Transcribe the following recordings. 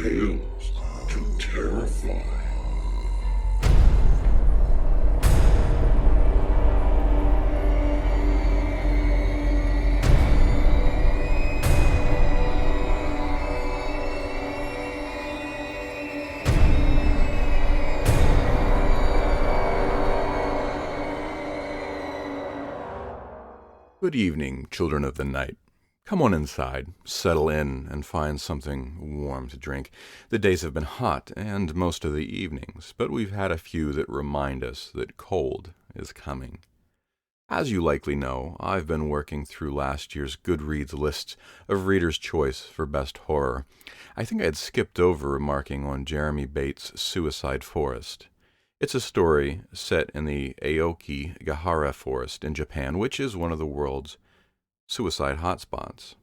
Tales to Terrify. Good evening, children of the night. Come on inside, settle in, and find something warm to drink. The days have been hot, and most of the evenings, but we've had a few that remind us that cold is coming. As you likely know, I've been working through last year's Goodreads list of Reader's Choice for Best Horror. I think I had skipped over remarking on Jeremy Bates' Suicide Forest. It's a story set in the Aokigahara Forest in Japan, which is one of the world's suicide hotspots.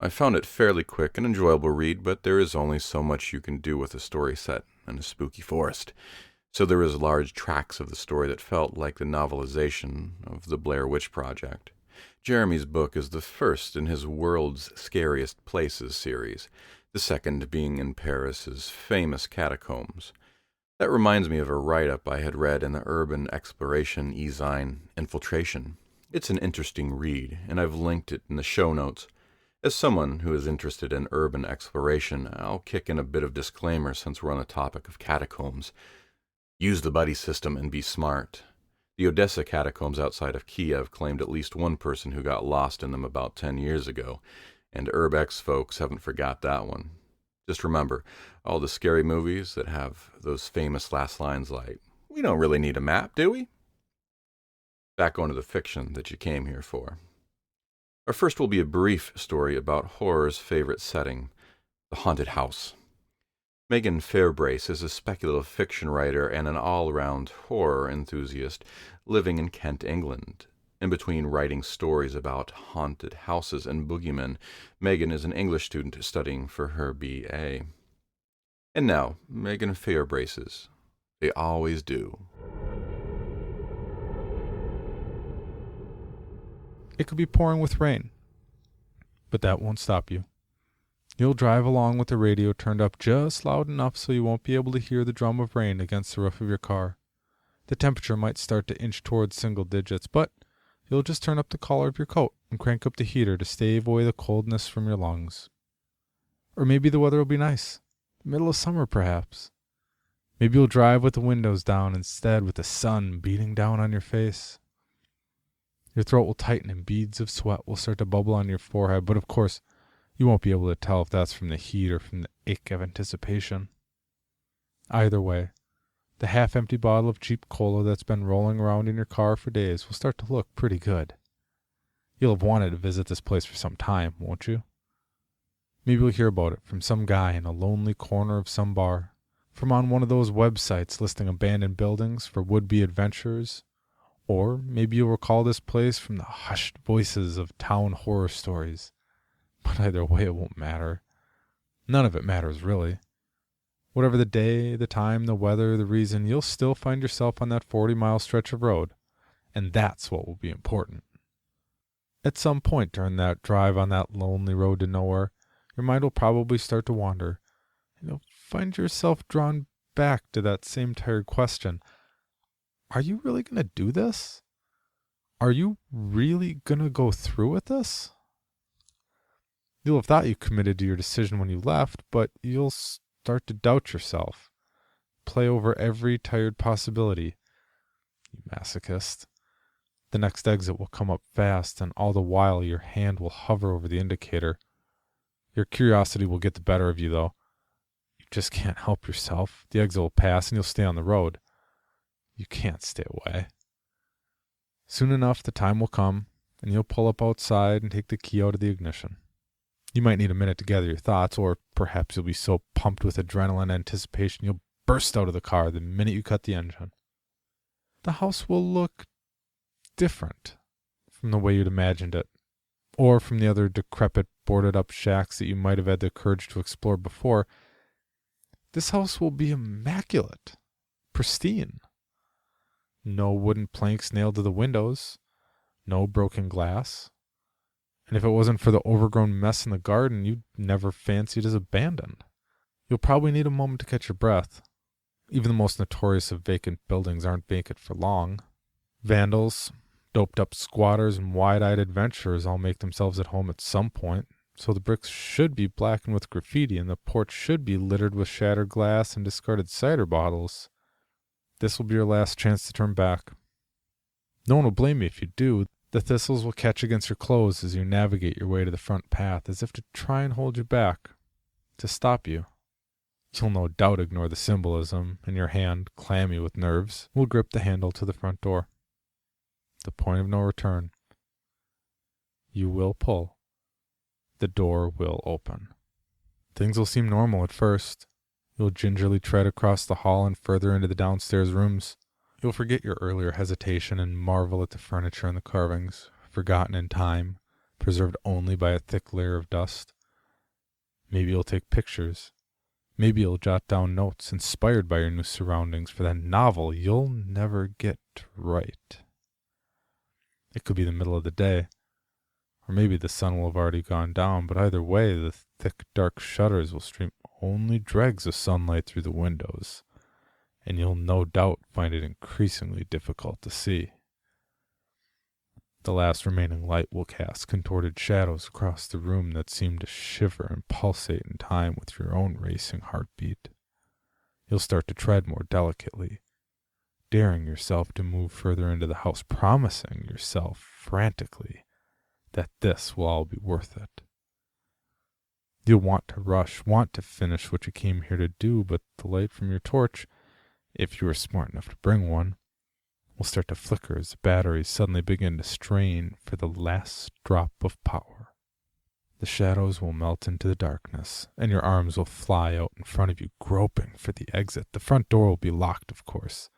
I found it fairly quick and enjoyable read, but there is only so much you can do with a story set in a spooky forest. So there is large tracts of the story that felt like the novelization of the Blair Witch Project. Jeremy's book is the first in his World's Scariest Places series, the second being in Paris's famous catacombs. That reminds me of a write-up I had read in the urban exploration e-zine Infiltration. It's an interesting read, and I've linked it in the show notes. As someone who is interested in urban exploration, I'll kick in a bit of disclaimer since we're on the topic of catacombs. Use the buddy system and be smart. The Odessa catacombs outside of Kiev claimed at least one person who got lost in them about 10 years ago, and Urbex folks haven't forgot that one. Just remember, all the scary movies that have those famous last lines like, "We don't really need a map, do we?" Back onto the fiction that you came here for. Our first will be a brief story about horror's favorite setting, the haunted house. Megan Fairbrace is a speculative fiction writer and an all-around horror enthusiast living in Kent, England. In between writing stories about haunted houses and boogeymen, Megan is an English student studying for her BA. And now, Megan Fairbrace's They Always Do. It could be pouring with rain, but that won't stop you. You'll drive along with the radio turned up just loud enough so you won't be able to hear the drum of rain against the roof of your car. The temperature might start to inch towards single digits, but you'll just turn up the collar of your coat and crank up the heater to stave away the coldness from your lungs. Or maybe the weather will be nice. Middle of summer, perhaps. Maybe you'll drive with the windows down instead with the sun beating down on your face. Your throat will tighten and beads of sweat will start to bubble on your forehead, but of course, you won't be able to tell if that's from the heat or from the ache of anticipation. Either way, the half-empty bottle of cheap cola that's been rolling around in your car for days will start to look pretty good. You'll have wanted to visit this place for some time, won't you? Maybe you'll hear about it from some guy in a lonely corner of some bar, from on one of those websites listing abandoned buildings for would-be adventurers, or maybe you'll recall this place from the hushed voices of town horror stories. But either way, it won't matter. None of it matters, really. Whatever the day, the time, the weather, the reason, you'll still find yourself on that 40-mile stretch of road, and that's what will be important. At some point during that drive on that lonely road to nowhere, your mind will probably start to wander, and you'll find yourself drawn back to that same tired question. Are you really going to do this? Are you really going to go through with this? You'll have thought you committed to your decision when you left, but you'll start to doubt yourself. Play over every tired possibility. You masochist. The next exit will come up fast, and all the while your hand will hover over the indicator. Your curiosity will get the better of you, though. You just can't help yourself. The exit will pass, and you'll stay on the road. You can't stay away. Soon enough, the time will come, and you'll pull up outside and take the key out of the ignition. You might need a minute to gather your thoughts, or perhaps you'll be so pumped with adrenaline and anticipation you'll burst out of the car the minute you cut the engine. The house will look different from the way you'd imagined it, or from the other decrepit, boarded-up shacks that you might have had the courage to explore before. This house will be immaculate, pristine. No wooden planks nailed to the windows, no broken glass. And if it wasn't for the overgrown mess in the garden, you'd never fancy it as abandoned. You'll probably need a moment to catch your breath. Even the most notorious of vacant buildings aren't vacant for long. Vandals, doped-up squatters, and wide-eyed adventurers all make themselves at home at some point, so the bricks should be blackened with graffiti and the porch should be littered with shattered glass and discarded cider bottles. This will be your last chance to turn back. No one will blame you if you do. The thistles will catch against your clothes as you navigate your way to the front path, as if to try and hold you back, to stop you. You'll no doubt ignore the symbolism, and your hand, clammy with nerves, will grip the handle to the front door. The point of no return. You will pull. The door will open. Things will seem normal at first. You'll gingerly tread across the hall and further into the downstairs rooms. You'll forget your earlier hesitation and marvel at the furniture and the carvings, forgotten in time, preserved only by a thick layer of dust. Maybe you'll take pictures. Maybe you'll jot down notes inspired by your new surroundings for that novel you'll never get to write. It could be the middle of the day, or maybe the sun will have already gone down, but either way, the thick, dark shutters will stream only dregs of sunlight through the windows, and you'll no doubt find it increasingly difficult to see. The last remaining light will cast contorted shadows across the room that seem to shiver and pulsate in time with your own racing heartbeat. You'll start to tread more delicately, daring yourself to move further into the house, promising yourself frantically that this will all be worth it. You'll want to rush, want to finish what you came here to do, but the light from your torch, if you are smart enough to bring one, will start to flicker as the batteries suddenly begin to strain for the last drop of power. The shadows will melt into the darkness, and your arms will fly out in front of you, groping for the exit. The front door will be locked, of course.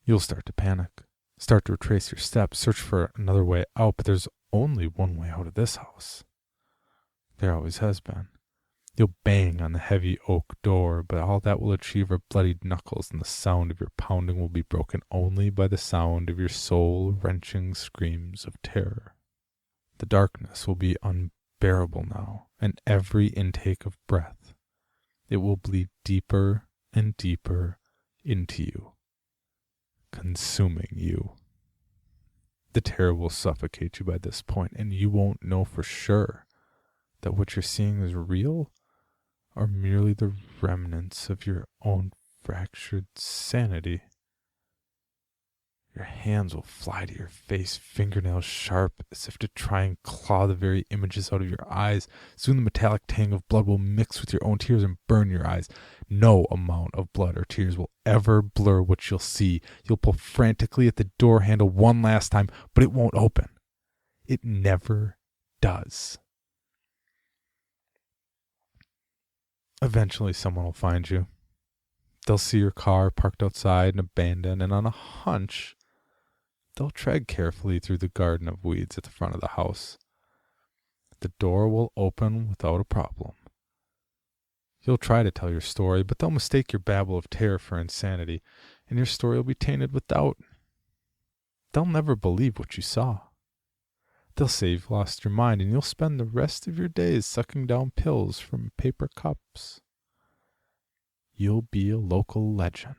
You'll start to panic, start to retrace your steps, search for another way out, but there's only one way out of this house. There always has been. You'll bang on the heavy oak door, but all that will achieve are bloodied knuckles, and the sound of your pounding will be broken only by the sound of your soul-wrenching screams of terror. The darkness will be unbearable now, and every intake of breath, it will bleed deeper and deeper into you, consuming you. The terror will suffocate you by this point, and you won't know for sure that what you're seeing is real or merely the remnants of your own fractured sanity. Your hands will fly to your face, fingernails sharp, as if to try and claw the very images out of your eyes. Soon the metallic tang of blood will mix with your own tears and burn your eyes. No amount of blood or tears will ever blur what you'll see. You'll pull frantically at the door handle one last time, but it won't open. It never does. Eventually someone will find you. They'll see your car parked outside and abandoned, and on a hunch, they'll tread carefully through the garden of weeds at the front of the house. The door will open without a problem. You'll try to tell your story, but they'll mistake your babble of terror for insanity, and your story will be tainted with doubt. They'll never believe what you saw. They'll say you've lost your mind, and you'll spend the rest of your days sucking down pills from paper cups. You'll be a local legend.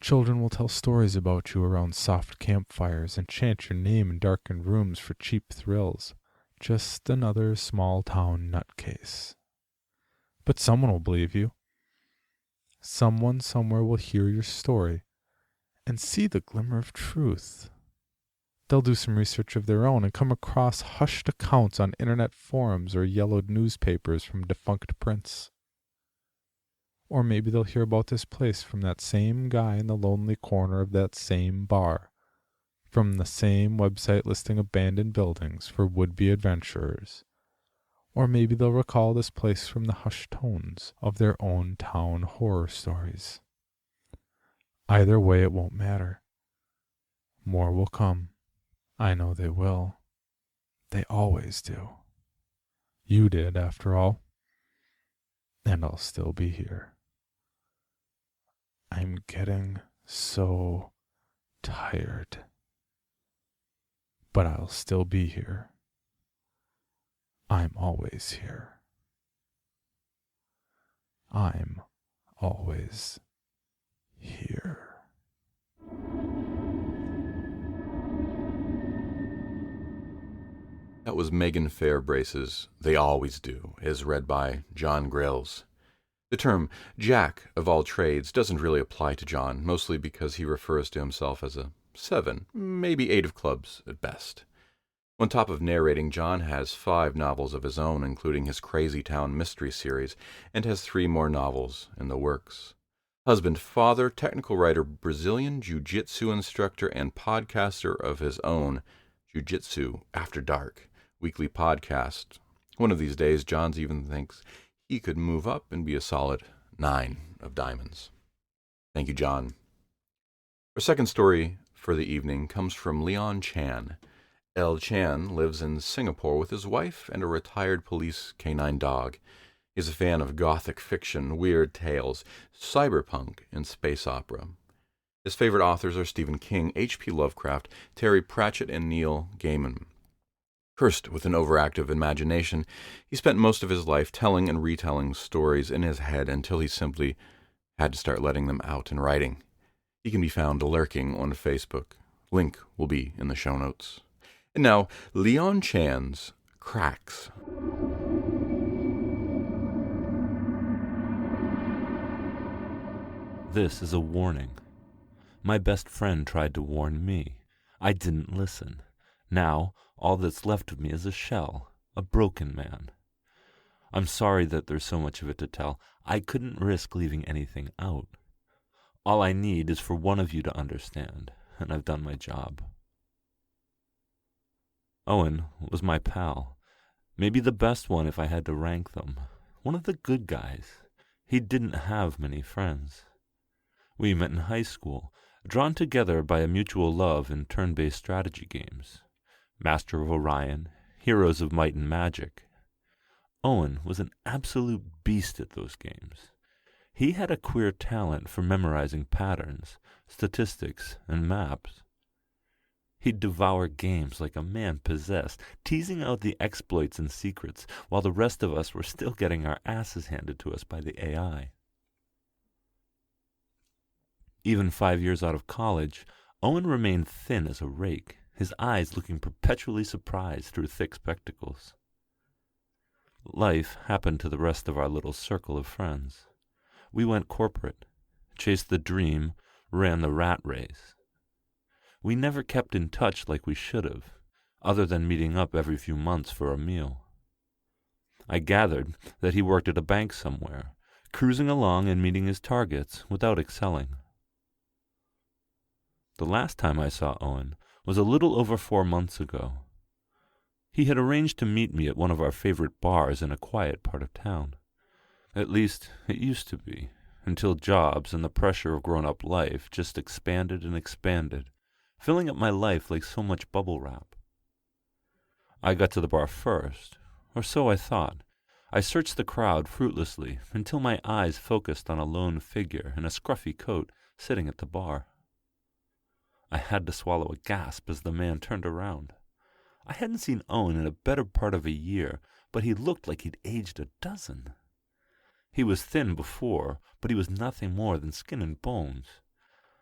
Children will tell stories about you around soft campfires and chant your name in darkened rooms for cheap thrills. Just another small-town nutcase. But someone will believe you. Someone somewhere will hear your story and see the glimmer of truth. They'll do some research of their own and come across hushed accounts on internet forums or yellowed newspapers from defunct prints. Or maybe they'll hear about this place from that same guy in the lonely corner of that same bar, from the same website listing abandoned buildings for would-be adventurers. Or maybe they'll recall this place from the hushed tones of their own town horror stories. Either way, it won't matter. More will come. I know they will. They always do. You did, after all. And I'll still be here. I'm getting so tired. But I'll still be here. I'm always here. I'm always here. That was Megan Fairbrace's They Always Do, as read by John Grills. The term Jack of all trades doesn't really apply to John, mostly because he refers to himself as a 7, maybe 8 of clubs at best. On top of narrating, John has 5 novels of his own, including his Crazy Town mystery series, and has 3 more novels in the works. Husband, father, technical writer, Brazilian jiu-jitsu instructor, and podcaster of his own, Jiu-Jitsu After Dark, weekly podcast. One of these days, Johns even thinks he could move up and be a solid 9 of diamonds. Thank you, John. Our second story for the evening comes from Leon Chan. L. Chan lives in Singapore with his wife and a retired police canine dog. He's a fan of gothic fiction, weird tales, cyberpunk, and space opera. His favorite authors are Stephen King, H.P. Lovecraft, Terry Pratchett, and Neil Gaiman. Cursed with an overactive imagination, he spent most of his life telling and retelling stories in his head until he simply had to start letting them out in writing. He can be found lurking on Facebook. Link will be in the show notes. And now, Leon Chan's Cracks. This is a warning. My best friend tried to warn me. I didn't listen. Now, all that's left of me is a shell, a broken man. I'm sorry that there's so much of it to tell. I couldn't risk leaving anything out. All I need is for one of you to understand, and I've done my job. Owen was my pal. Maybe the best one if I had to rank them. One of the good guys. He didn't have many friends. We met in high school, drawn together by a mutual love in turn-based strategy games. Master of Orion, Heroes of Might and Magic. Owen was an absolute beast at those games. He had a queer talent for memorizing patterns, statistics, and maps. He'd devour games like a man possessed, teasing out the exploits and secrets, while the rest of us were still getting our asses handed to us by the AI. Even 5 years out of college, Owen remained thin as a rake, his eyes looking perpetually surprised through thick spectacles. Life happened to the rest of our little circle of friends. We went corporate, chased the dream, ran the rat race. We never kept in touch like we should have, other than meeting up every few months for a meal. I gathered that he worked at a bank somewhere, cruising along and meeting his targets without excelling. The last time I saw Owen was a little over 4 months ago. He had arranged to meet me at one of our favorite bars in a quiet part of town. At least, it used to be, until jobs and the pressure of grown-up life just expanded and expanded, filling up my life like so much bubble wrap. I got to the bar first, or so I thought. I searched the crowd fruitlessly until my eyes focused on a lone figure in a scruffy coat sitting at the bar. I had to swallow a gasp as the man turned around. I hadn't seen Owen in a better part of a year, but he looked like he'd aged a dozen. He was thin before, but he was nothing more than skin and bones.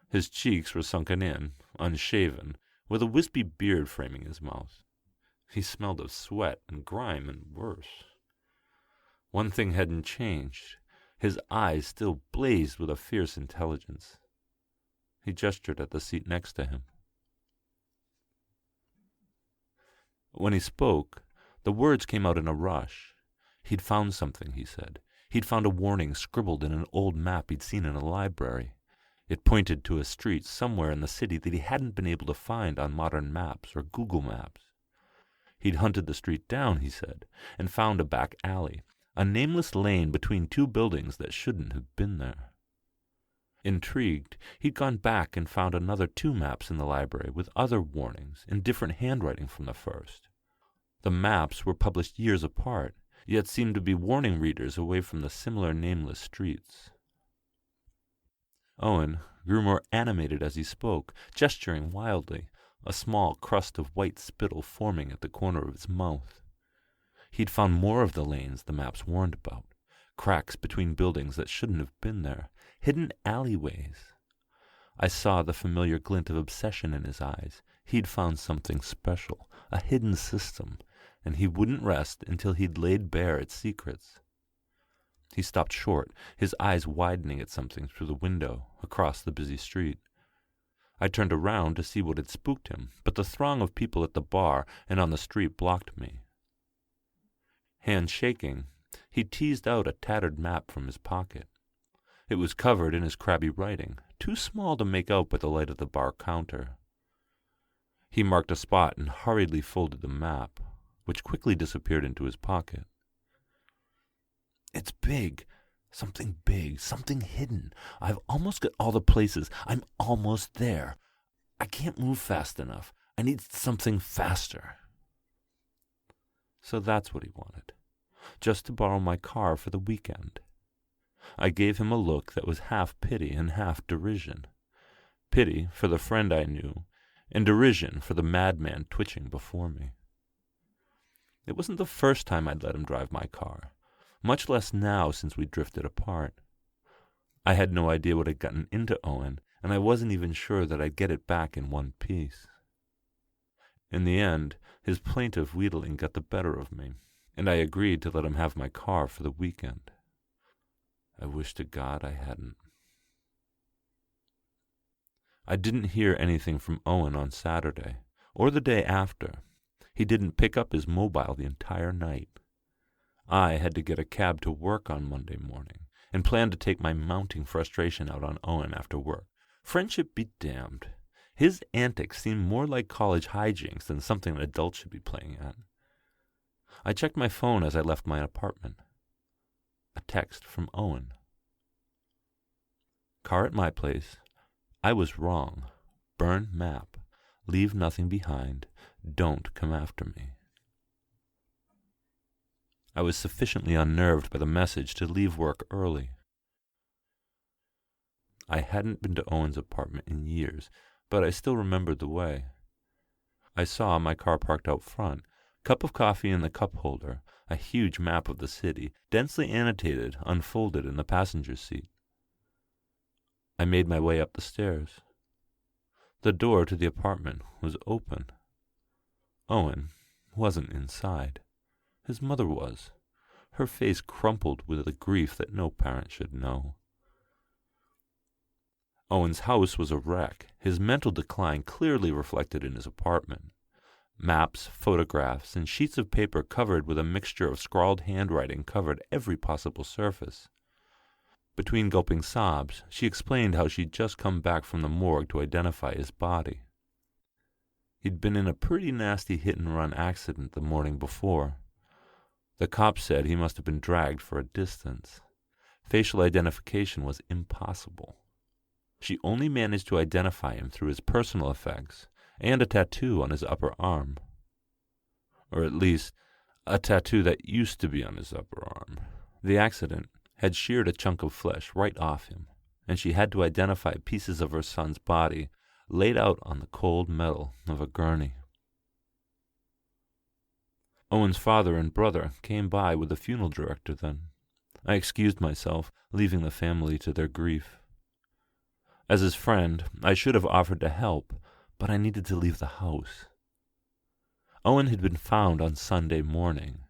His cheeks were sunken in, unshaven, with a wispy beard framing his mouth. He smelled of sweat and grime and worse. One thing hadn't changed. His eyes still blazed with a fierce intelligence. He gestured at the seat next to him. When he spoke, the words came out in a rush. He'd found something, he said. He'd found a warning scribbled in an old map he'd seen in a library. It pointed to a street somewhere in the city that he hadn't been able to find on modern maps or Google Maps. He'd hunted the street down, he said, and found a back alley, a nameless lane between 2 buildings that shouldn't have been there. Intrigued, he'd gone back and found another 2 maps in the library with other warnings in different handwriting from the first. The maps were published years apart, yet seemed to be warning readers away from the similar nameless streets. Owen grew more animated as he spoke, gesturing wildly, a small crust of white spittle forming at the corner of his mouth. He'd found more of the lanes the maps warned about, cracks between buildings that shouldn't have been there, hidden alleyways. I saw the familiar glint of obsession in his eyes. He'd found something special, a hidden system, and he wouldn't rest until he'd laid bare its secrets. He stopped short, his eyes widening at something through the window across the busy street. I turned around to see what had spooked him, but the throng of people at the bar and on the street blocked me. Hand shaking, he teased out a tattered map from his pocket. It was covered in his crabby writing, too small to make out by the light of the bar counter. He marked a spot and hurriedly folded the map, which quickly disappeared into his pocket. "It's big, something hidden. I've almost got all the places. I'm almost there. I can't move fast enough. I need something faster." So that's what he wanted, just to borrow my car for the weekend. I gave him a look that was half pity and half derision. Pity for the friend I knew, and derision for the madman twitching before me. It wasn't the first time I'd let him drive my car, much less now since we drifted apart. I had no idea what had gotten into Owen, and I wasn't even sure that I'd get it back in one piece. In the end, his plaintive wheedling got the better of me, and I agreed to let him have my car for the weekend. I wish to God I hadn't. I didn't hear anything from Owen on Saturday, or the day after. He didn't pick up his mobile the entire night. I had to get a cab to work on Monday morning, and planned to take my mounting frustration out on Owen after work. Friendship be damned. His antics seemed more like college hijinks than something an adult should be playing at. I checked my phone as I left my apartment. A text from Owen. "Car at my place. I was wrong. Burn map. Leave nothing behind. Don't come after me." I was sufficiently unnerved by the message to leave work early. I hadn't been to Owen's apartment in years, but I still remembered the way. I saw my car parked out front, cup of coffee in the cup holder, a huge map of the city, densely annotated, unfolded in the passenger seat. I made my way up the stairs. The door to the apartment was open. Owen wasn't inside. His mother was, her face crumpled with a grief that no parent should know. Owen's house was a wreck, his mental decline clearly reflected in his apartment. Maps, photographs, and sheets of paper covered with a mixture of scrawled handwriting covered every possible surface. Between gulping sobs, she explained how she'd just come back from the morgue to identify his body. He'd been in a pretty nasty hit-and-run accident the morning before. The cops said he must have been dragged for a distance. Facial identification was impossible. She only managed to identify him through his personal effects and a tattoo on his upper arm. Or at least, a tattoo that used to be on his upper arm. The accident had sheared a chunk of flesh right off him, and she had to identify pieces of her son's body laid out on the cold metal of a gurney. Owen's father and brother came by with the funeral director then. I excused myself, leaving the family to their grief. As his friend, I should have offered to help, but I needed to leave the house. Owen had been found on Sunday morning.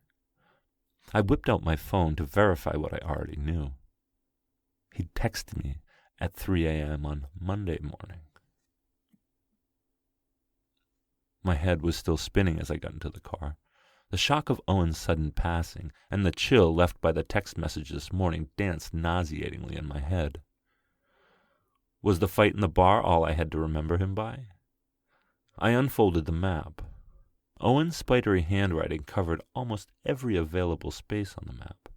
I whipped out my phone to verify what I already knew. He'd texted me at 3 a.m. on Monday morning. My head was still spinning as I got into the car. The shock of Owen's sudden passing and the chill left by the text message this morning danced nauseatingly in my head. Was the fight in the bar all I had to remember him by? I unfolded the map. Owen's spidery handwriting covered almost every available space on the map.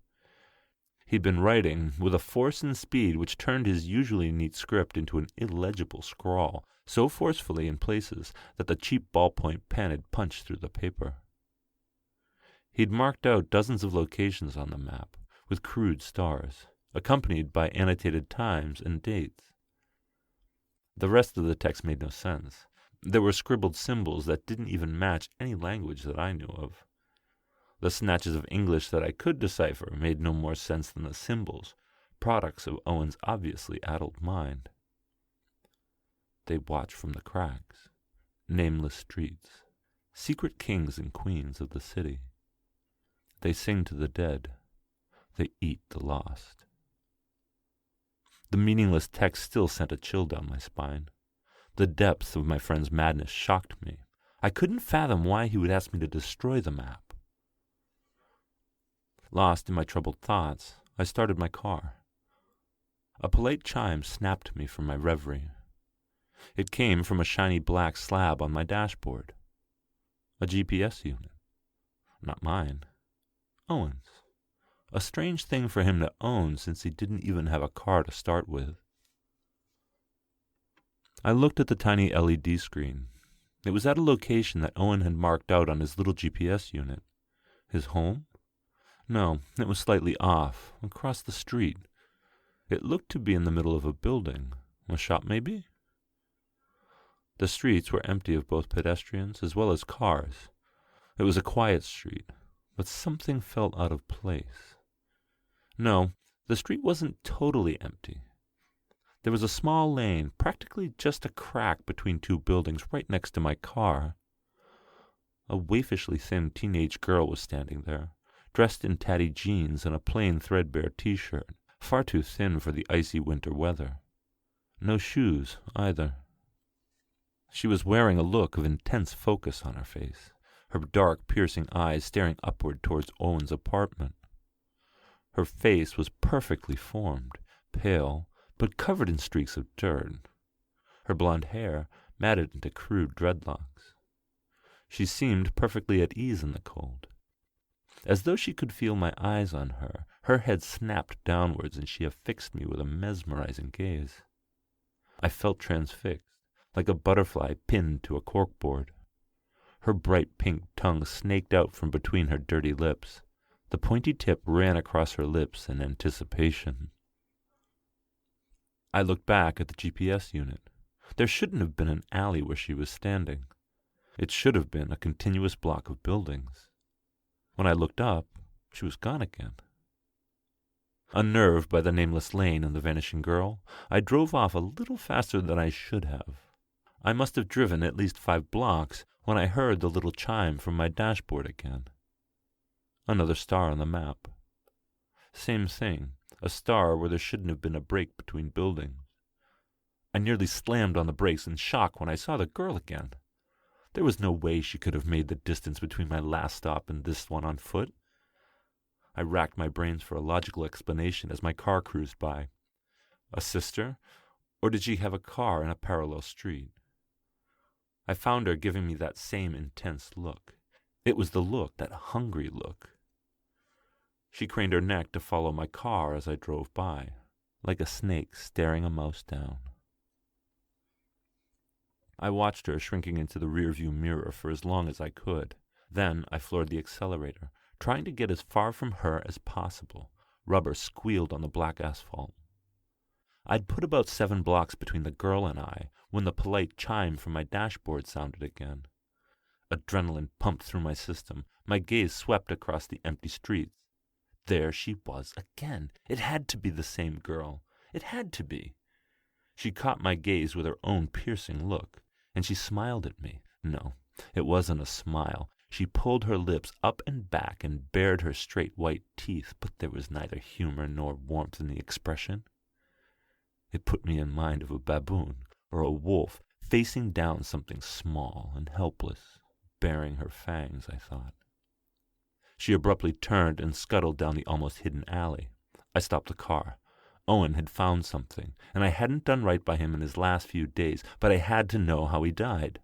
He'd been writing with a force and speed which turned his usually neat script into an illegible scrawl, so forcefully in places that the cheap ballpoint pen had punched through the paper. He'd marked out dozens of locations on the map, with crude stars, accompanied by annotated times and dates. The rest of the text made no sense. There were scribbled symbols that didn't even match any language that I knew of. The snatches of English that I could decipher made no more sense than the symbols, products of Owen's obviously addled mind. They watch from the cracks, nameless streets, secret kings and queens of the city. They sing to the dead. They eat the lost. The meaningless text still sent a chill down my spine. The depth of my friend's madness shocked me. I couldn't fathom why he would ask me to destroy the map. Lost in my troubled thoughts, I started my car. A polite chime snapped me from my reverie. It came from a shiny black slab on my dashboard. A GPS unit. Not mine. Owen's. A strange thing for him to own, since he didn't even have a car to start with. I looked at the tiny LED screen. It was at a location that Owen had marked out on his little GPS unit. His home? No, it was slightly off, across the street. It looked to be in the middle of a building. A shop, maybe? The streets were empty of both pedestrians as well as cars. It was a quiet street, but something felt out of place. No, the street wasn't totally empty. There was a small lane, practically just a crack between two buildings right next to my car. A waifishly thin teenage girl was standing there, dressed in tatty jeans and a plain threadbare t-shirt, far too thin for the icy winter weather. No shoes, either. She was wearing a look of intense focus on her face, her dark, piercing eyes staring upward towards Owen's apartment. Her face was perfectly formed, pale, but covered in streaks of dirt. Her blonde hair matted into crude dreadlocks. She seemed perfectly at ease in the cold. As though she could feel my eyes on her, her head snapped downwards and she affixed me with a mesmerizing gaze. I felt transfixed, like a butterfly pinned to a corkboard. Her bright pink tongue snaked out from between her dirty lips. The pointy tip ran across her lips in anticipation. I looked back at the GPS unit. There shouldn't have been an alley where she was standing. It should have been a continuous block of buildings. When I looked up, she was gone again. Unnerved by the nameless lane and the vanishing girl, I drove off a little faster than I should have. I must have driven at least 5 blocks when I heard the little chime from my dashboard again. Another star on the map. Same thing, a star where there shouldn't have been a break between buildings. I nearly slammed on the brakes in shock when I saw the girl again. There was no way she could have made the distance between my last stop and this one on foot. I racked my brains for a logical explanation as my car cruised by. A sister? Or did she have a car in a parallel street? I found her giving me that same intense look. It was the look, that hungry look. She craned her neck to follow my car as I drove by, like a snake staring a mouse down. I watched her shrinking into the rearview mirror for as long as I could. Then I floored the accelerator, trying to get as far from her as possible. Rubber squealed on the black asphalt. I'd put about 7 blocks between the girl and I when the polite chime from my dashboard sounded again. Adrenaline pumped through my system. My gaze swept across the empty streets. There she was again. It had to be the same girl. It had to be. She caught my gaze with her own piercing look, and she smiled at me. No, it wasn't a smile. She pulled her lips up and back and bared her straight white teeth, but there was neither humor nor warmth in the expression. It put me in mind of a baboon or a wolf facing down something small and helpless, baring her fangs, I thought. She abruptly turned and scuttled down the almost hidden alley. I stopped the car. Owen had found something, and I hadn't done right by him in his last few days, but I had to know how he died.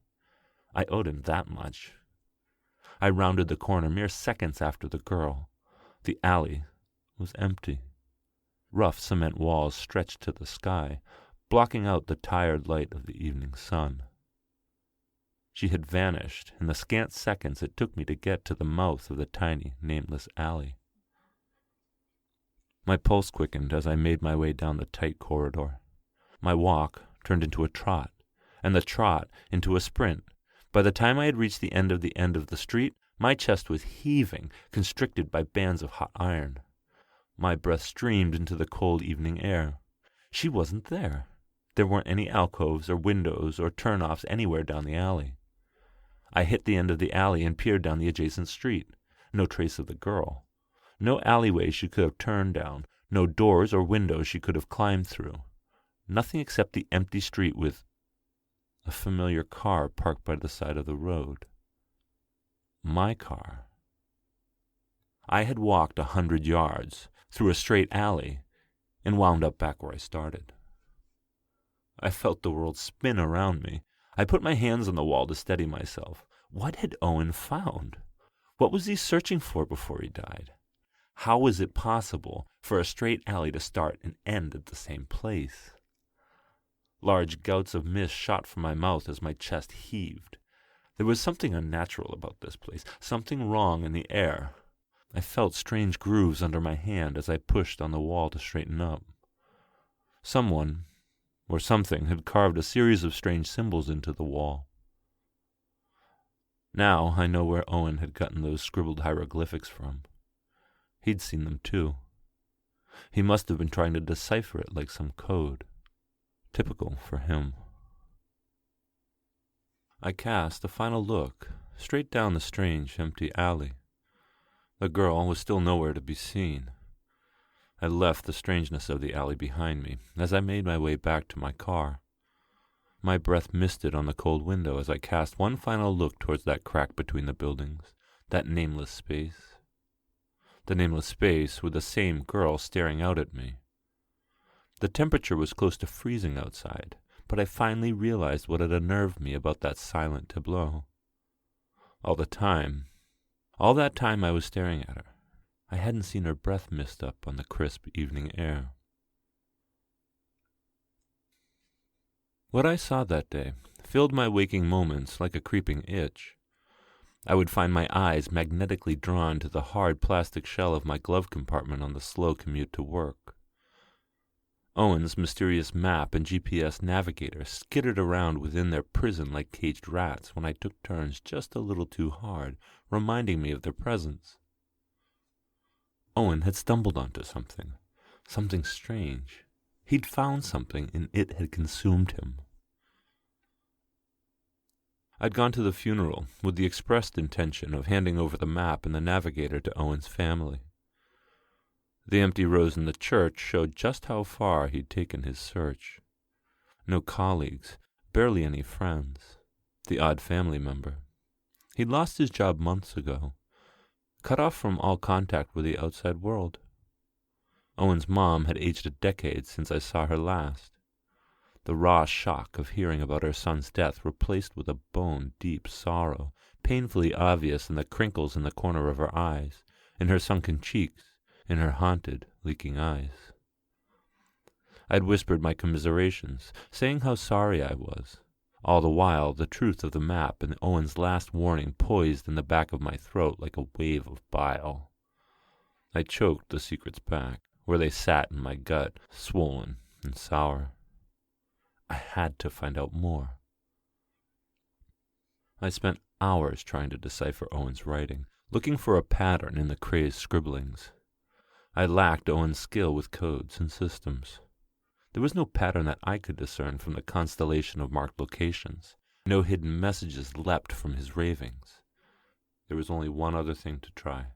I owed him that much. I rounded the corner mere seconds after the girl. The alley was empty. Rough cement walls stretched to the sky, blocking out the tired light of the evening sun. She had vanished in the scant seconds it took me to get to the mouth of the tiny, nameless alley. My pulse quickened as I made my way down the tight corridor. My walk turned into a trot, and the trot into a sprint. By the time I had reached the end of the street, My chest was heaving, constricted by bands of hot iron. My breath streamed into the cold evening air. She wasn't there. There weren't any alcoves or windows or turn-offs anywhere down the alley. I hit the end of the alley and peered down the adjacent street. No trace of the girl. No alleyway she could have turned down. No doors or windows she could have climbed through. Nothing except the empty street with a familiar car parked by the side of the road. My car. I had walked 100 yards through a straight alley and wound up back where I started. I felt the world spin around me. I put my hands on the wall to steady myself. What had Owen found? What was he searching for before he died? How was it possible for a straight alley to start and end at the same place? Large gouts of mist shot from my mouth as my chest heaved. There was something unnatural about this place, something wrong in the air. I felt strange grooves under my hand as I pushed on the wall to straighten up. Someone, or something, had carved a series of strange symbols into the wall. Now I know where Owen had gotten those scribbled hieroglyphics from. He'd seen them too. He must have been trying to decipher it like some code. Typical for him. I cast a final look, straight down the strange, empty alley. The girl was still nowhere to be seen. I left the strangeness of the alley behind me as I made my way back to my car. My breath misted on the cold window as I cast one final look towards that crack between the buildings, that nameless space. The nameless space with the same girl staring out at me. The temperature was close to freezing outside, but I finally realized what had unnerved me about that silent tableau. All that time I was staring at her. I hadn't seen her breath mist up on the crisp evening air. What I saw that day filled my waking moments like a creeping itch. I would find my eyes magnetically drawn to the hard plastic shell of my glove compartment on the slow commute to work. Owen's mysterious map and GPS navigator skittered around within their prison like caged rats when I took turns just a little too hard, reminding me of their presence. Owen had stumbled onto something strange. He'd found something, and it had consumed him. I'd gone to the funeral with the expressed intention of handing over the map and the navigator to Owen's family. The empty rows in the church showed just how far he'd taken his search. No colleagues, barely any friends. The odd family member. He'd lost his job months ago, cut off from all contact with the outside world. Owen's mom had aged a decade since I saw her last. The raw shock of hearing about her son's death replaced with a bone-deep sorrow, painfully obvious in the crinkles in the corner of her eyes, in her sunken cheeks, in her haunted, leaking eyes. I'd whispered my commiserations, saying how sorry I was. All the while, the truth of the map and Owen's last warning poised in the back of my throat like a wave of bile. I choked the secrets back, where they sat in my gut, swollen and sour. I had to find out more. I spent hours trying to decipher Owen's writing, looking for a pattern in the crazed scribblings. I lacked Owen's skill with codes and systems. There was no pattern that I could discern from the constellation of marked locations. No hidden messages leapt from his ravings. There was only one other thing to try.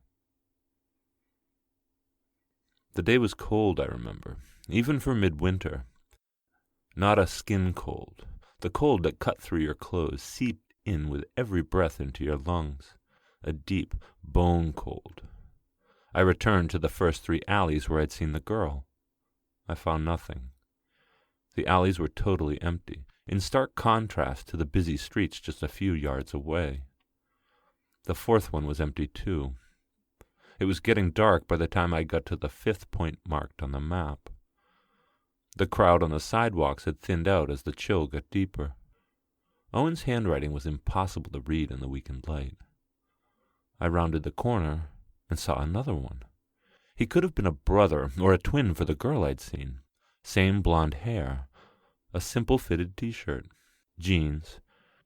The day was cold, I remember, even for midwinter. Not a skin cold. The cold that cut through your clothes, seeped in with every breath into your lungs. A deep, bone cold. I returned to the first 3 alleys where I'd seen the girl. I found nothing. The alleys were totally empty, in stark contrast to the busy streets just a few yards away. The 4th one was empty too. It was getting dark by the time I got to the 5th point marked on the map. The crowd on the sidewalks had thinned out as the chill got deeper. Owen's handwriting was impossible to read in the weakened light. I rounded the corner and saw another one. He could have been a brother or a twin for the girl I'd seen. Same blonde hair, a simple fitted t-shirt, jeans,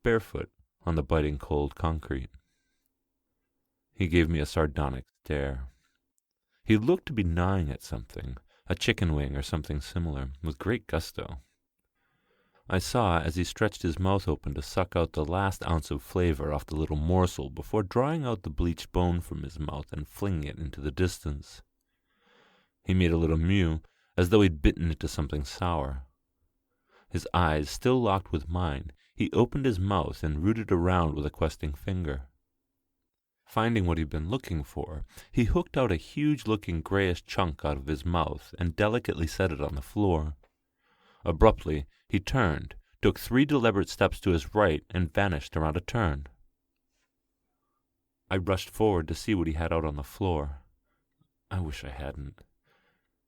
barefoot on the biting cold concrete. He gave me a sardonic stare. He looked to be gnawing at something, a chicken wing or something similar, with great gusto. I saw as he stretched his mouth open to suck out the last ounce of flavor off the little morsel before drawing out the bleached bone from his mouth and flinging it into the distance. He made a little mew, as though he'd bitten into something sour. His eyes still locked with mine, he opened his mouth and rooted around with a questing finger. Finding what he'd been looking for, he hooked out a huge-looking grayish chunk out of his mouth and delicately set it on the floor. Abruptly, he turned, took 3 deliberate steps to his right, and vanished around a turn. I rushed forward to see what he had out on the floor. I wish I hadn't.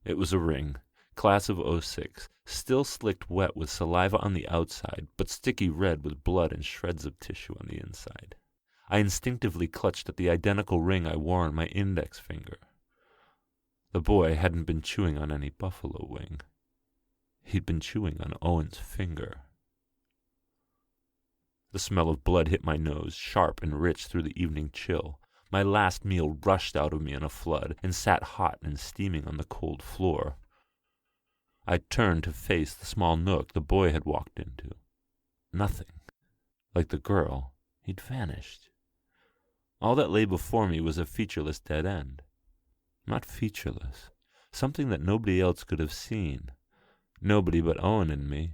It was a ring, class of '06, still slicked wet with saliva on the outside, but sticky red with blood and shreds of tissue on the inside. I instinctively clutched at the identical ring I wore on my index finger. The boy hadn't been chewing on any buffalo wing. He'd been chewing on Owen's finger. The smell of blood hit my nose, sharp and rich through the evening chill. My last meal rushed out of me in a flood, and sat hot and steaming on the cold floor. I turned to face the small nook the boy had walked into. Nothing. Like the girl, he'd vanished. All that lay before me was a featureless dead end. Not featureless. Something that nobody else could have seen. Nobody but Owen and me.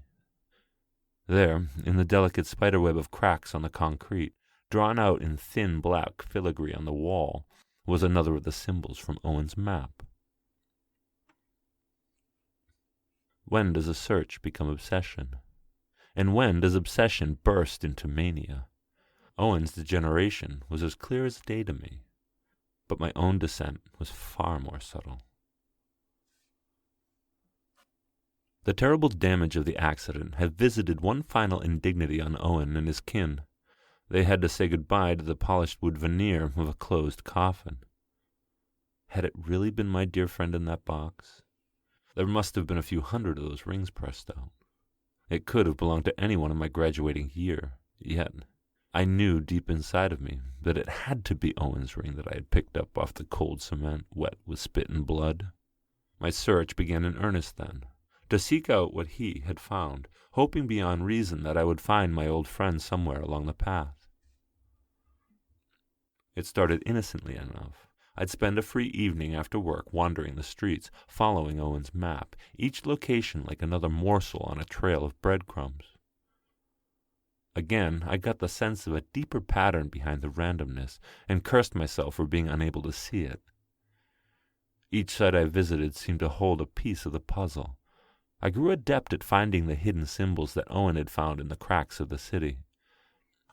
There, in the delicate spiderweb of cracks on the concrete, drawn out in thin black filigree on the wall, was another of the symbols from Owen's map. When does a search become obsession? And when does obsession burst into mania? Owen's degeneration was as clear as day to me, but my own descent was far more subtle. The terrible damage of the accident had visited one final indignity on Owen and his kin. They had to say goodbye to the polished wood veneer of a closed coffin. Had it really been my dear friend in that box? There must have been a few hundred of those rings pressed out. It could have belonged to anyone in my graduating year, yet I knew deep inside of me that it had to be Owen's ring that I had picked up off the cold cement, wet with spit and blood. My search began in earnest then, to seek out what he had found, hoping beyond reason that I would find my old friend somewhere along the path. It started innocently enough. I'd spend a free evening after work wandering the streets, following Owen's map, each location like another morsel on a trail of breadcrumbs. Again, I got the sense of a deeper pattern behind the randomness, and cursed myself for being unable to see it. Each site I visited seemed to hold a piece of the puzzle. I grew adept at finding the hidden symbols that Owen had found in the cracks of the city.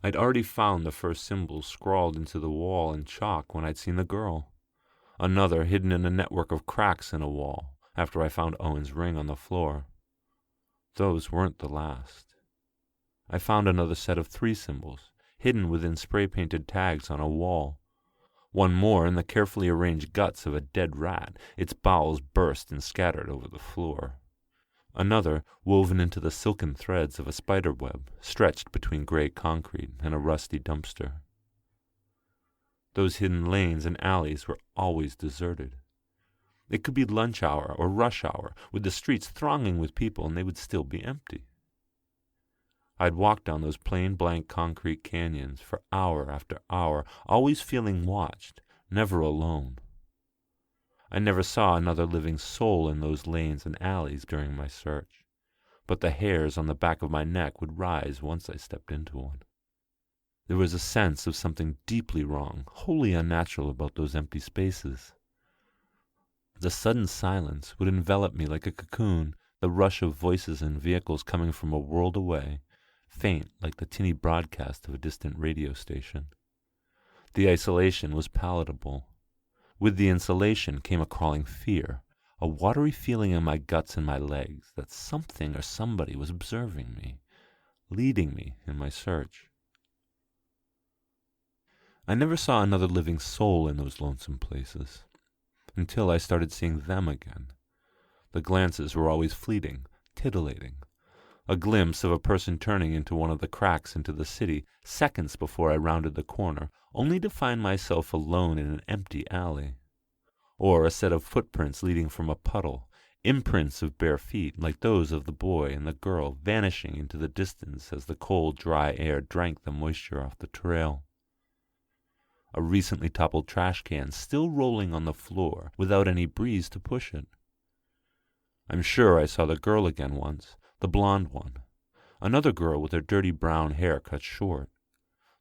I'd already found the first symbol scrawled into the wall in chalk when I'd seen the girl. Another hidden in a network of cracks in a wall after I found Owen's ring on the floor. Those weren't the last. I found another set of 3 symbols, hidden within spray-painted tags on a wall. One more in the carefully arranged guts of a dead rat, its bowels burst and scattered over the floor. Another woven into the silken threads of a spider web, stretched between gray concrete and a rusty dumpster. Those hidden lanes and alleys were always deserted. It could be lunch hour or rush hour, with the streets thronging with people, and they would still be empty. I'd walk down those plain blank concrete canyons for hour after hour, always feeling watched, never alone. I never saw another living soul in those lanes and alleys during my search, but the hairs on the back of my neck would rise once I stepped into one. There was a sense of something deeply wrong, wholly unnatural about those empty spaces. The sudden silence would envelop me like a cocoon, the rush of voices and vehicles coming from a world away, faint like the tinny broadcast of a distant radio station. The isolation was palatable. With the insulation came a crawling fear, a watery feeling in my guts and my legs that something or somebody was observing me, leading me in my search. I never saw another living soul in those lonesome places, until I started seeing them again. The glances were always fleeting, titillating, A glimpse of a person turning into one of the cracks into the city seconds before I rounded the corner, only to find myself alone in an empty alley. Or a set of footprints leading from a puddle, imprints of bare feet like those of the boy and the girl vanishing into the distance as the cold, dry air drank the moisture off the trail. A recently toppled trash can still rolling on the floor without any breeze to push it. I'm sure I saw the girl again once, the blonde one. Another girl with her dirty brown hair cut short.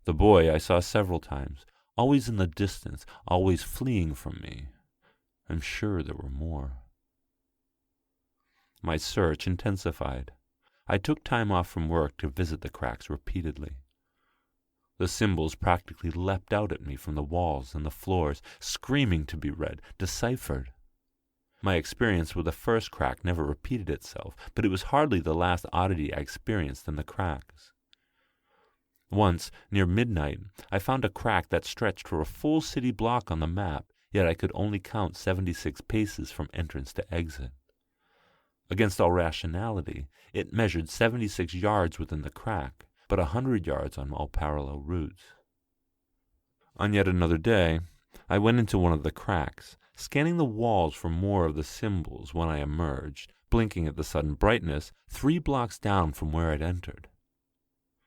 The boy I saw several times, always in the distance, always fleeing from me. I'm sure there were more. My search intensified. I took time off from work to visit the cracks repeatedly. The symbols practically leapt out at me from the walls and the floors, screaming to be read, deciphered. My experience with the first crack never repeated itself, but it was hardly the last oddity I experienced in the cracks. Once, near midnight, I found a crack that stretched for a full city block on the map, yet I could only count 76 paces from entrance to exit. Against all rationality, it measured 76 yards within the crack, but 100 yards on all parallel routes. On yet another day, I went into one of the cracks, scanning the walls for more of the symbols when I emerged, blinking at the sudden brightness, 3 blocks down from where I'd entered.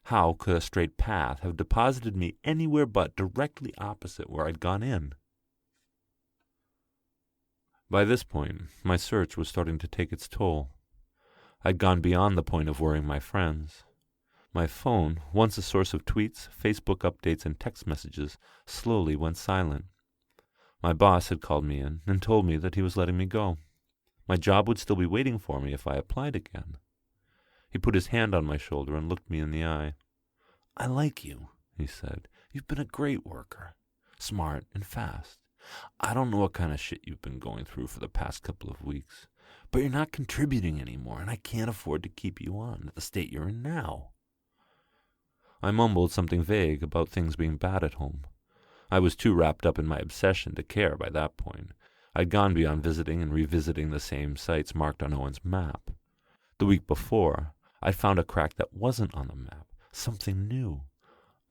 How could a straight path have deposited me anywhere but directly opposite where I'd gone in? By this point, my search was starting to take its toll. I'd gone beyond the point of worrying my friends. My phone, once a source of tweets, Facebook updates, and text messages, slowly went silent. My boss had called me in and told me that he was letting me go. My job would still be waiting for me if I applied again. He put his hand on my shoulder and looked me in the eye. "I like you," he said. "You've been a great worker, smart and fast. I don't know what kind of shit you've been going through for the past couple of weeks, but you're not contributing anymore, and I can't afford to keep you on at the state you're in now." I mumbled something vague about things being bad at home. I was too wrapped up in my obsession to care by that point. I'd gone beyond visiting and revisiting the same sites marked on Owen's map. The week before, I'd found a crack that wasn't on the map, something new.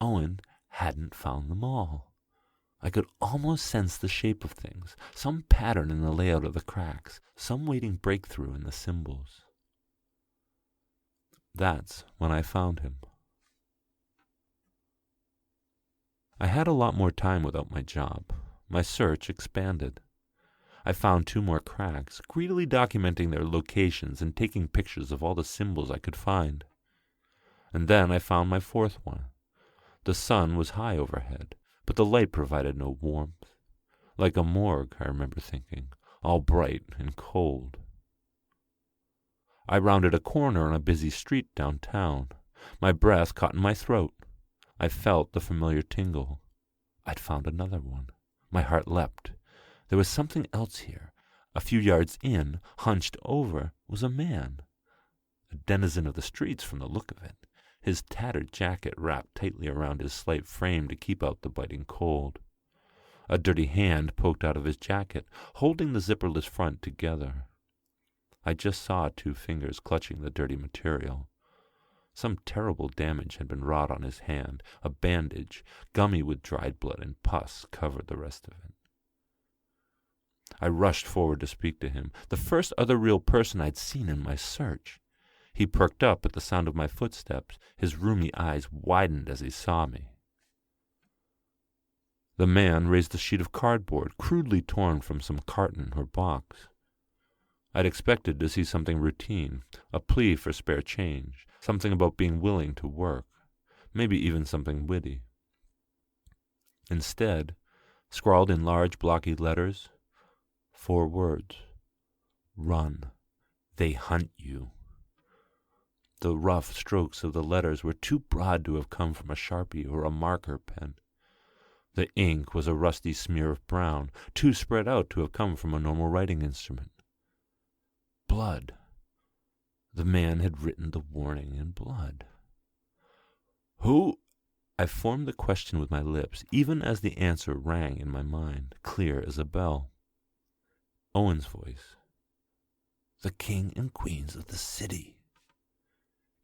Owen hadn't found them all. I could almost sense the shape of things, some pattern in the layout of the cracks, some waiting breakthrough in the symbols. That's when I found him. I had a lot more time without my job. My search expanded. I found 2 more cracks, greedily documenting their locations and taking pictures of all the symbols I could find. And then I found my 4th one. The sun was high overhead, but the light provided no warmth. Like a morgue, I remember thinking, all bright and cold. I rounded a corner on a busy street downtown. My breath caught in my throat. I felt the familiar tingle. I'd found another one. My heart leapt. There was something else here. A few yards in, hunched over, was a man. A denizen of the streets from the look of it. His tattered jacket wrapped tightly around his slight frame to keep out the biting cold. A dirty hand poked out of his jacket, holding the zipperless front together. I just saw 2 fingers clutching the dirty material. Some terrible damage had been wrought on his hand. A bandage, gummy with dried blood and pus, covered the rest of it. I rushed forward to speak to him, the first other real person I'd seen in my search. He perked up at the sound of my footsteps. His rheumy eyes widened as he saw me. The man raised a sheet of cardboard, crudely torn from some carton or box. I'd expected to see something routine, a plea for spare change, something about being willing to work, maybe even something witty. Instead, scrawled in large blocky letters, 4 words: "Run. They hunt you." The rough strokes of the letters were too broad to have come from a Sharpie or a marker pen. The ink was a rusty smear of brown, too spread out to have come from a normal writing instrument. Blood. The man had written the warning in blood. "Who?" I formed the question with my lips, even as the answer rang in my mind, clear as a bell. Owen's voice. "The king and queens of the city."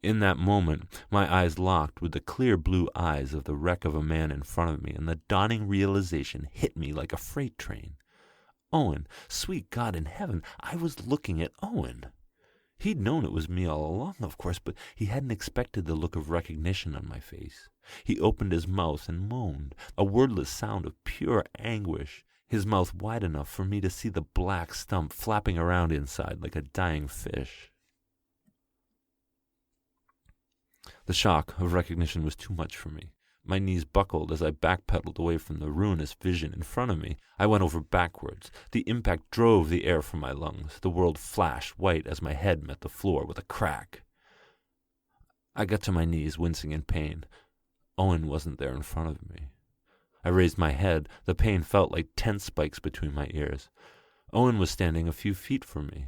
In that moment, my eyes locked with the clear blue eyes of the wreck of a man in front of me, and the dawning realization hit me like a freight train. Owen, sweet God in heaven, I was looking at Owen. He'd known it was me all along, of course, but he hadn't expected the look of recognition on my face. He opened his mouth and moaned, a wordless sound of pure anguish, his mouth wide enough for me to see the black stump flapping around inside like a dying fish. The shock of recognition was too much for me. My knees buckled as I backpedaled away from the ruinous vision in front of me. I went over backwards. The impact drove the air from my lungs. The world flashed white as my head met the floor with a crack. I got to my knees, wincing in pain. Owen wasn't there in front of me. I raised my head. The pain felt like tent spikes between my ears. Owen was standing a few feet from me,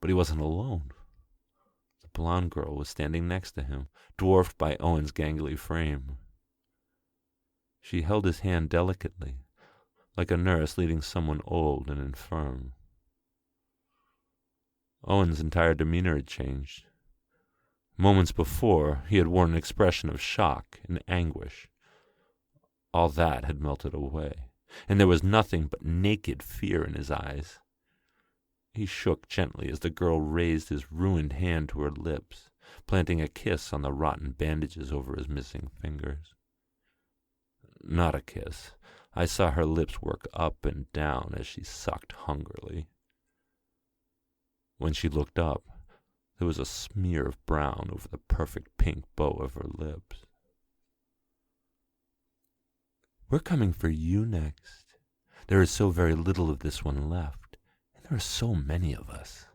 but he wasn't alone. The blonde girl was standing next to him, dwarfed by Owen's gangly frame. She held his hand delicately, like a nurse leading someone old and infirm. Owen's entire demeanor had changed. Moments before, he had worn an expression of shock and anguish. All that had melted away, and there was nothing but naked fear in his eyes. He shook gently as the girl raised his ruined hand to her lips, planting a kiss on the rotten bandages over his missing fingers. Not a kiss. I saw her lips work up and down as she sucked hungrily. When she looked up, there was a smear of brown over the perfect pink bow of her lips. "We're coming for you next. There is so very little of this one left, and there are so many of us."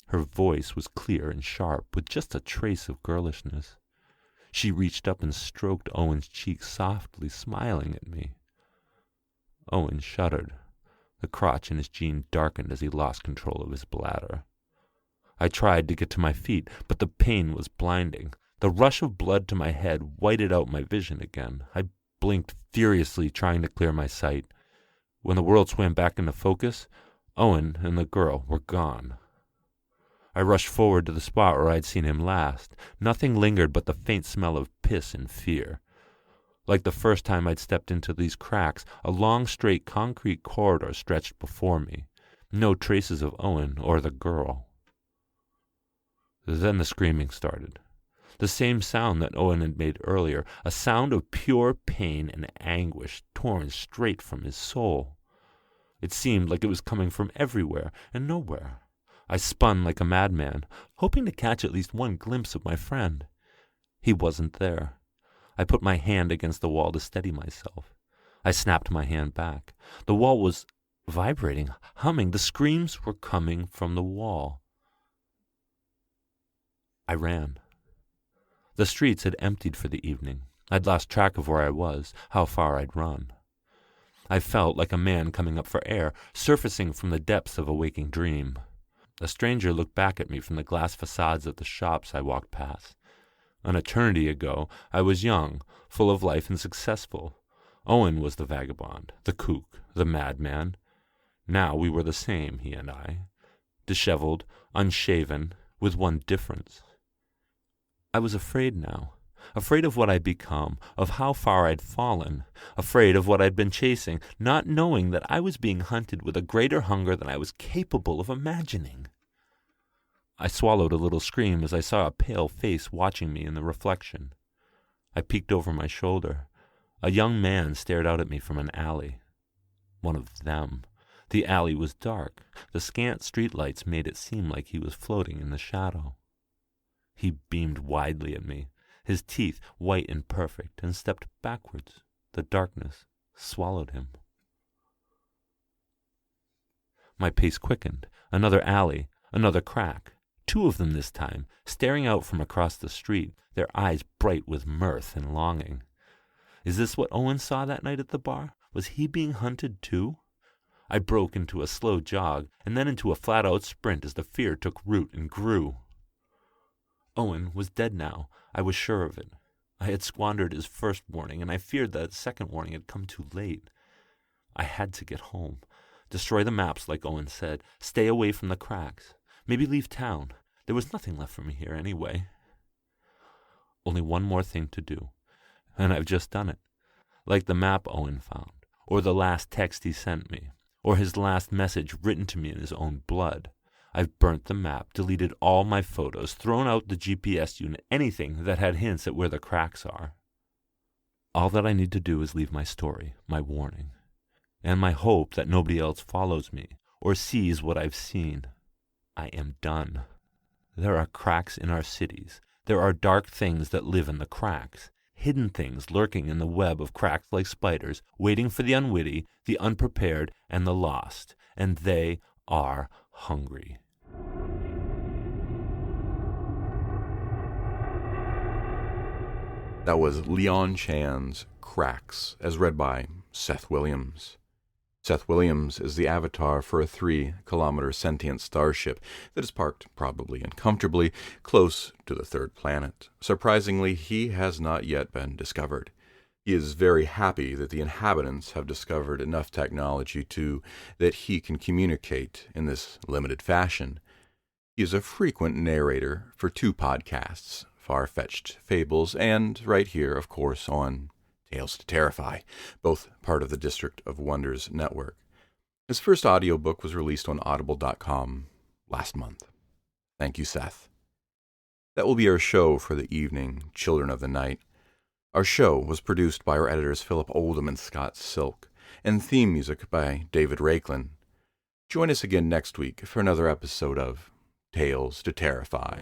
Her voice was clear and sharp, with just a trace of girlishness. She reached up and stroked Owen's cheek softly, smiling at me. Owen shuddered. The crotch in his jean darkened as he lost control of his bladder. I tried to get to my feet, but the pain was blinding. The rush of blood to my head whited out my vision again. I blinked furiously, trying to clear my sight. When the world swam back into focus, Owen and the girl were gone. I rushed forward to the spot where I'd seen him last. Nothing lingered but the faint smell of piss and fear. Like the first time I'd stepped into these cracks, a long, straight concrete corridor stretched before me. No traces of Owen or the girl. Then the screaming started. The same sound that Owen had made earlier, a sound of pure pain and anguish torn straight from his soul. It seemed like it was coming from everywhere and nowhere. I spun like a madman, hoping to catch at least one glimpse of my friend. He wasn't there. I put my hand against the wall to steady myself. I snapped my hand back. The wall was vibrating, humming. The screams were coming from the wall. I ran. The streets had emptied for the evening. I'd lost track of where I was, how far I'd run. I felt like a man coming up for air, surfacing from the depths of a waking dream. A stranger looked back at me from the glass facades of the shops I walked past. An eternity ago, I was young, full of life and successful. Owen was the vagabond, the kook, the madman. Now we were the same, he and I. Disheveled, unshaven, with one difference. I was afraid now. Afraid of what I'd become, of how far I'd fallen, afraid of what I'd been chasing, not knowing that I was being hunted with a greater hunger than I was capable of imagining. I swallowed a little scream as I saw a pale face watching me in the reflection. I peeked over my shoulder. A young man stared out at me from an alley. One of them. The alley was dark. The scant streetlights made it seem like he was floating in the shadow. He beamed widely at me, his teeth white and perfect, and stepped backwards. The darkness swallowed him. My pace quickened. Another alley, another crack. Two of them this time, staring out from across the street, their eyes bright with mirth and longing. Is this what Owen saw that night at the bar? Was he being hunted too? I broke into a slow jog, and then into a flat-out sprint as the fear took root and grew. Owen was dead now. I was sure of it. I had squandered his first warning, and I feared that the second warning had come too late. I had to get home. Destroy the maps, like Owen said. Stay away from the cracks. Maybe leave town. There was nothing left for me here anyway. Only one more thing to do, and I've just done it. Like the map Owen found, or the last text he sent me, or his last message written to me in his own blood. I've burnt the map, deleted all my photos, thrown out the GPS unit, anything that had hints at where the cracks are. All that I need to do is leave my story, my warning, and my hope that nobody else follows me or sees what I've seen. I am done. There are cracks in our cities. There are dark things that live in the cracks, hidden things lurking in the web of cracks like spiders, waiting for the unwitty, the unprepared, and the lost, and they are hungry. That was Leon Chan's Cracks, as read by Seth Williams. Seth Williams is the avatar for a 3-kilometer sentient starship that is parked, probably and comfortably, close to the third planet. Surprisingly, he has not yet been discovered. He is very happy that the inhabitants have discovered enough technology that he can communicate in this limited fashion. He is a frequent narrator for 2 podcasts, Far-Fetched Fables, and right here, of course, on Tales to Terrify, both part of the District of Wonders network. His first audiobook was released on Audible.com last month. Thank you, Seth. That will be our show for the evening, Children of the Night. Our show was produced by our editors Philip Oldham and Scott Silk, and theme music by David Rakelin. Join us again next week for another episode of Tales to Terrify.